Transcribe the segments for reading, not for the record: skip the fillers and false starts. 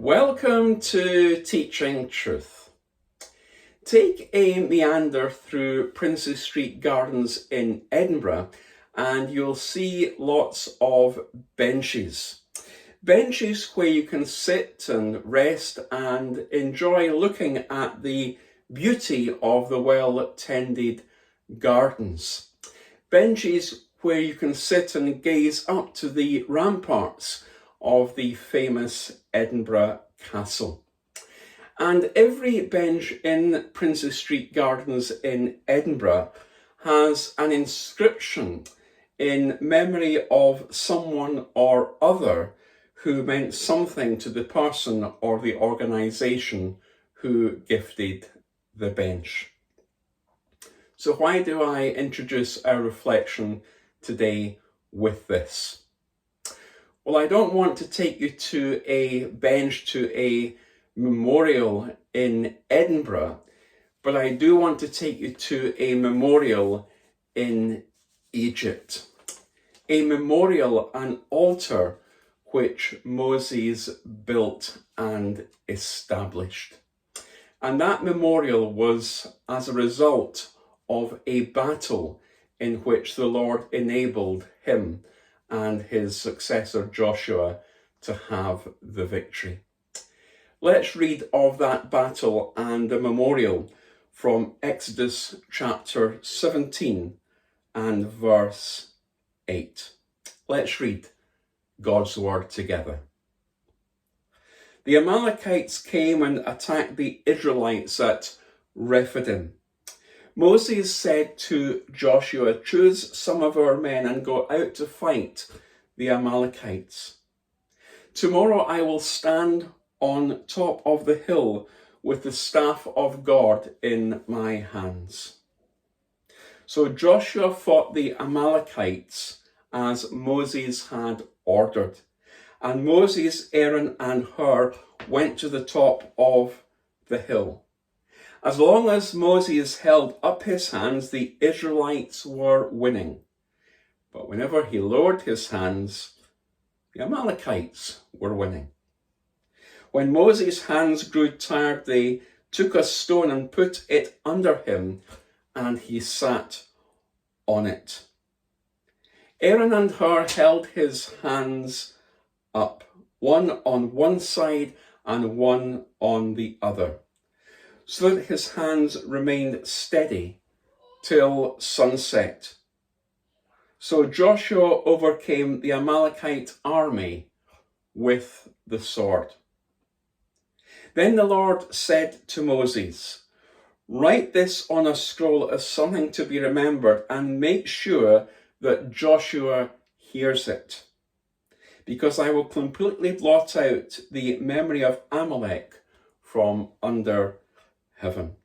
Welcome to Teaching Truth. Take a meander through Princes Street Gardens in Edinburgh and you'll see lots of benches. Benches where you can sit and rest and enjoy looking at the beauty of the well-tended gardens. Benches where you can sit and gaze up to the ramparts of the famous Edinburgh Castle. And every bench in Princes Street Gardens in Edinburgh has an inscription in memory of someone or other who meant something to the person or the organisation who gifted the bench. So why do I introduce our reflection today with this? Well, I don't want to take you to a bench, to a memorial in Edinburgh, but I do want to take you to a memorial in Egypt. A memorial, an altar which Moses built and established. And that memorial was as a result of a battle in which the Lord enabled him and his successor Joshua to have the victory. Let's read of that battle and the memorial from Exodus chapter 17 and verse 8. Let's read God's word together. The Amalekites came and attacked the Israelites at Rephidim. Moses said to Joshua, "Choose some of our men and go out to fight the Amalekites. Tomorrow I will stand on top of the hill with the staff of God in my hands." So Joshua fought the Amalekites as Moses had ordered. And Moses, Aaron and Hur went to the top of the hill. As long as Moses held up his hands, the Israelites were winning. But whenever he lowered his hands, the Amalekites were winning. When Moses' hands grew tired, they took a stone and put it under him, and he sat on it. Aaron and Hur held his hands up, one on one side and one on the other, so that his hands remained steady till sunset. So Joshua overcame the Amalekite army with the sword. Then the Lord said to Moses, "Write this on a scroll as something to be remembered and make sure that Joshua hears it, because I will completely blot out the memory of Amalek from under heaven."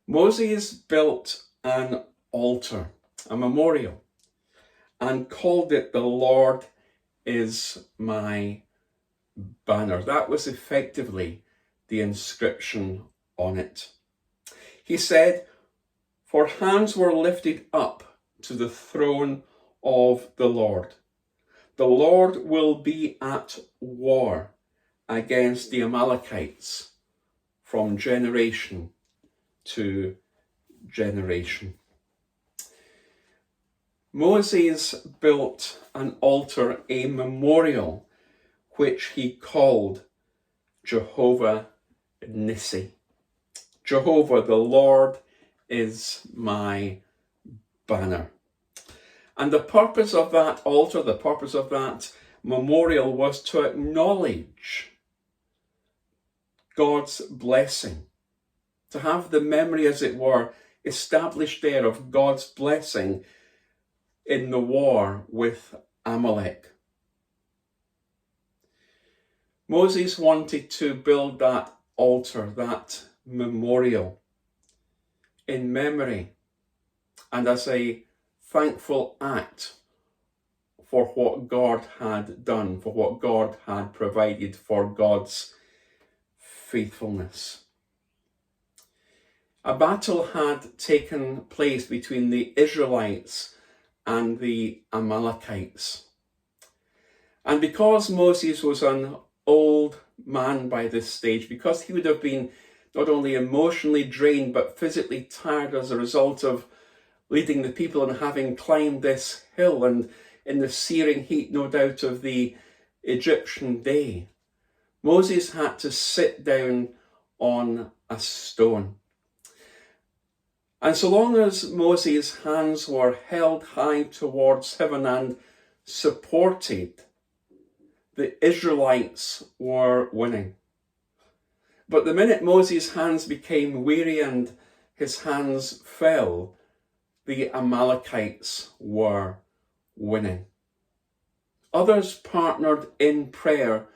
Moses built an altar, a memorial, and called it "The Lord is my banner." That was effectively the inscription on it. He said, "For hands were lifted up to the throne of the Lord. The Lord will be at war against the Amalekites from generation to generation." Moses built an altar, a memorial, which he called Jehovah Nissi. Jehovah, the Lord, is my banner. And the purpose of that altar, the purpose of that memorial was to acknowledge God's blessing, to have the memory, as it were, established there of God's blessing in the war with Amalek. Moses wanted to build that altar, that memorial, in memory and as a thankful act for what God had done, for what God had provided, for God's faithfulness. A battle had taken place between the Israelites and the Amalekites. And because Moses was an old man by this stage, because he would have been not only emotionally drained but physically tired as a result of leading the people and having climbed this hill and in the searing heat, no doubt, of the Egyptian day. Moses had to sit down on a stone. And so long as Moses' hands were held high towards heaven and supported, the Israelites were winning. But the minute Moses' hands became weary and his hands fell, the Amalekites were winning. Others partnered in prayer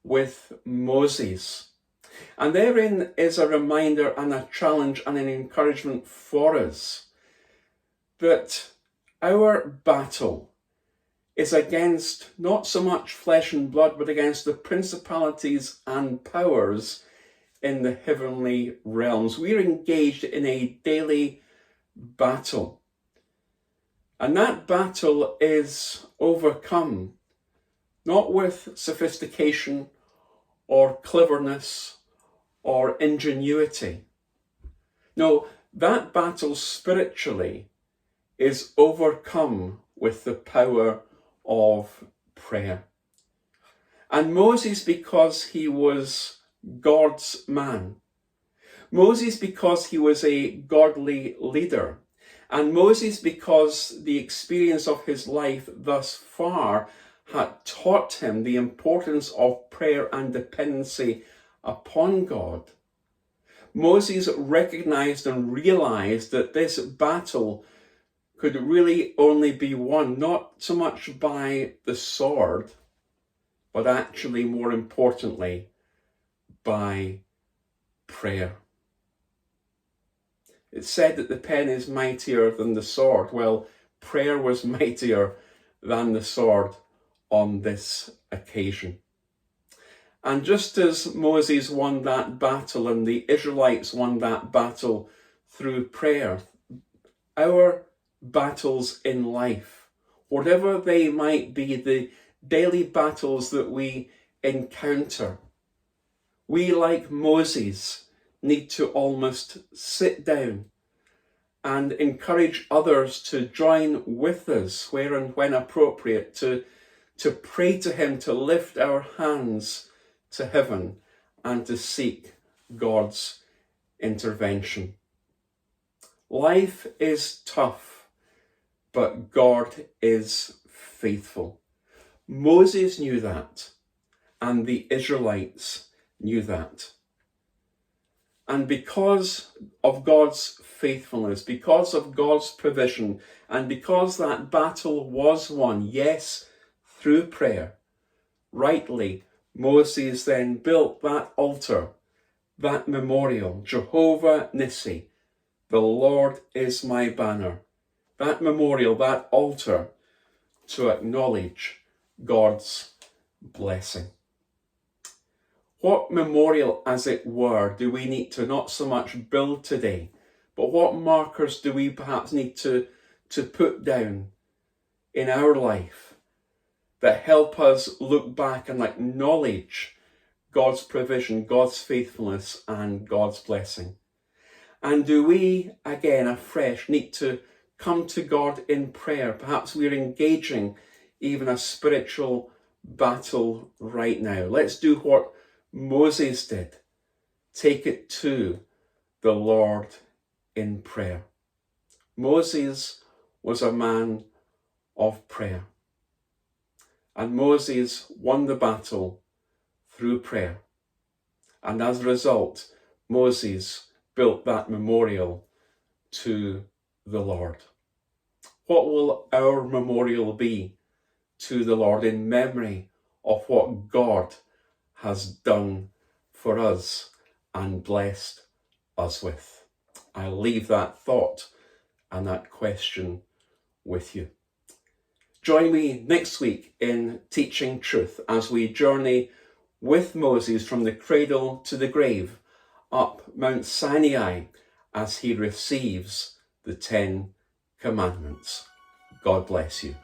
with Moses. And therein is a reminder and a challenge and an encouragement for us that our battle is against not so much flesh and blood, but against the principalities and powers in the heavenly realms. We're engaged in a daily battle. And that battle is overcome not with sophistication or cleverness or ingenuity. No, that battle spiritually is overcome with the power of prayer. And Moses, because he was God's man, Moses, because he was a godly leader, and Moses, because the experience of his life thus far had taught him the importance of prayer and dependency upon God, Moses recognized and realized that this battle could really only be won not so much by the sword, but actually, more importantly, by prayer. It's said that the pen is mightier than the sword. Well, prayer was mightier than the sword on this occasion. And just as Moses won that battle and the Israelites won that battle through prayer, our battles in life, whatever they might be, the daily battles that we encounter, we, like Moses, need to almost sit down and encourage others to join with us where and when appropriate, to pray to him, to lift our hands to heaven and to seek God's intervention. Life is tough, but God is faithful. Moses knew that, and the Israelites knew that. And because of God's faithfulness, because of God's provision, and because that battle was won, yes, through prayer, rightly, Moses then built that altar, that memorial, Jehovah Nissi, the Lord is my banner, that memorial, that altar, to acknowledge God's blessing. What memorial, as it were, do we need to not so much build today, but what markers do we perhaps need to put down in our life that help us look back and acknowledge God's provision, God's faithfulness, and God's blessing? And do we, again, afresh, need to come to God in prayer? Perhaps we're engaging even a spiritual battle right now. Let's do what Moses did. Take it to the Lord in prayer. Moses was a man of prayer. And Moses won the battle through prayer. And as a result, Moses built that memorial to the Lord. What will our memorial be to the Lord in memory of what God has done for us and blessed us with? I'll leave that thought and that question with you. Join me next week in Teaching Truth as we journey with Moses from the cradle to the grave up Mount Sinai as he receives the 10 Commandments. God bless you.